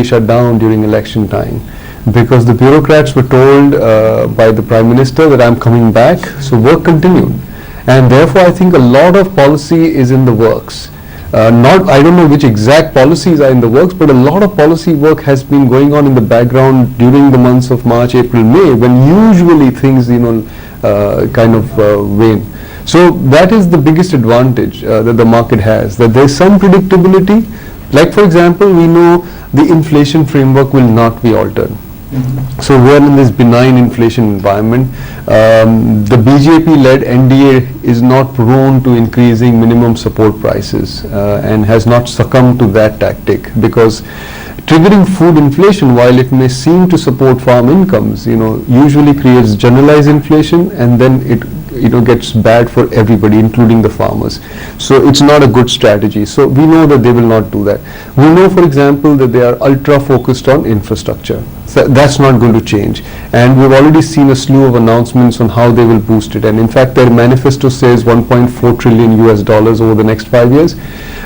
shut down during election time, because the bureaucrats were told by the Prime Minister that I'm coming back, so work continued. And therefore I think a lot of policy is in the works. I don't know which exact policies are in the works, but a lot of policy work has been going on in the background during the months of March, April, May, when usually things kind of wane. So that is the biggest advantage that the market has, that there's some predictability. Like for example, we know the inflation framework will not be altered. So we are in this benign inflation environment. The BJP-led NDA is not prone to increasing minimum support prices and has not succumbed to that tactic, because triggering food inflation, while it may seem to support farm incomes, usually creates generalized inflation, and then it gets bad for everybody, including the farmers. So it's not a good strategy. So we know that they will not do that. We know, for example, that they are ultra focused on infrastructure. So that's not going to change. And we've already seen a slew of announcements on how they will boost it. And in fact, their manifesto says $1.4 trillion over the next 5 years.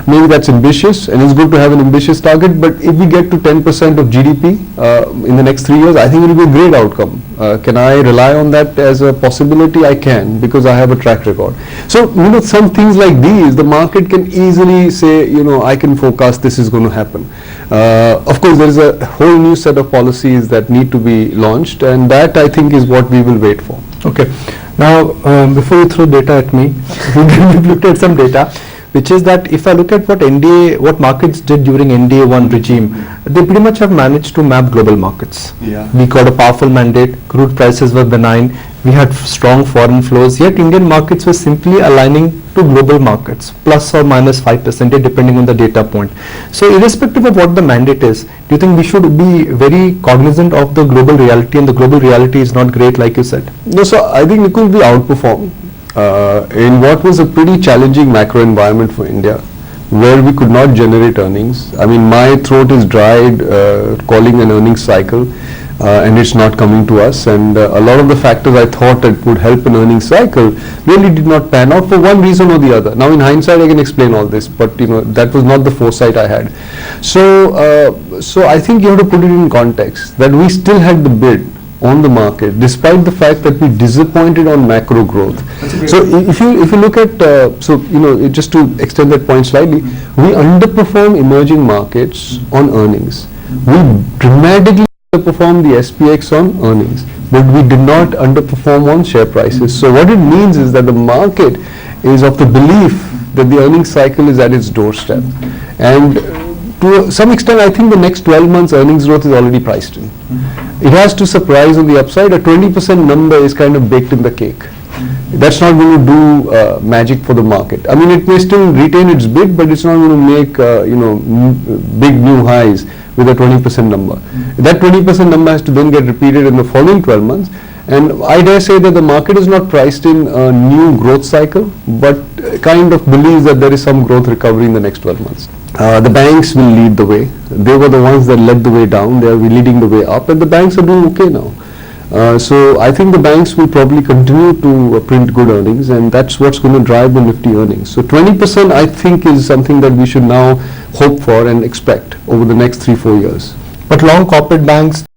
Maybe that's ambitious, and it's good to have an ambitious target, but if we get to 10% of GDP in the next 3 years, I think it will be a great outcome. Can I rely on that as a possibility? I can, because I have a track record. So, some things like these, the market can easily say, I can forecast this is going to happen. Of course, there is a whole new set of policies that need to be launched, and that I think is what we will wait for. Okay. Now, before you throw data at me, we've looked at some data, which is that if I look at what markets did during NDA-1 regime, they pretty much have managed to map global markets. Yeah. We got a powerful mandate, crude prices were benign, we had strong foreign flows, yet Indian markets were simply aligning to global markets, plus or minus 5% depending on the data point. So irrespective of what the mandate is, do you think we should be very cognizant of the global reality, and the global reality is not great like you said? No, so I think it could be outperformed. In what was a pretty challenging macro environment for India, where we could not generate earnings. I mean, my throat is dried calling an earnings cycle, and it's not coming to us. And a lot of the factors I thought that would help an earnings cycle really did not pan out for one reason or the other. Now, in hindsight, I can explain all this, but that was not the foresight I had. So I think you have to put it in context that we still had the bid on the market, despite the fact that we disappointed on macro growth. So if you look at, just to extend that point slightly, we underperform emerging markets on earnings. We dramatically underperform the SPX on earnings, but we did not underperform on share prices. So what it means is that the market is of the belief that the earnings cycle is at its doorstep. And to some extent, I think the next 12 months earnings growth is already priced in. It has to surprise on the upside. A 20% number is kind of baked in the cake. That's not going to do magic for the market. I mean, it may still retain its bid, but it's not going to make big new highs with a 20% number. That 20% number has to then get repeated in the following 12 months. And I dare say that the market is not priced in a new growth cycle, but kind of believes that there is some growth recovery in the next 12 months. The banks will lead the way. They were the ones that led the way down. They are leading the way up, and the banks are doing okay now. So I think the banks will probably continue to print good earnings, and that's what's going to drive the Nifty earnings. So 20% I think is something that we should now hope for and expect over the next 3-4 years. But long corporate banks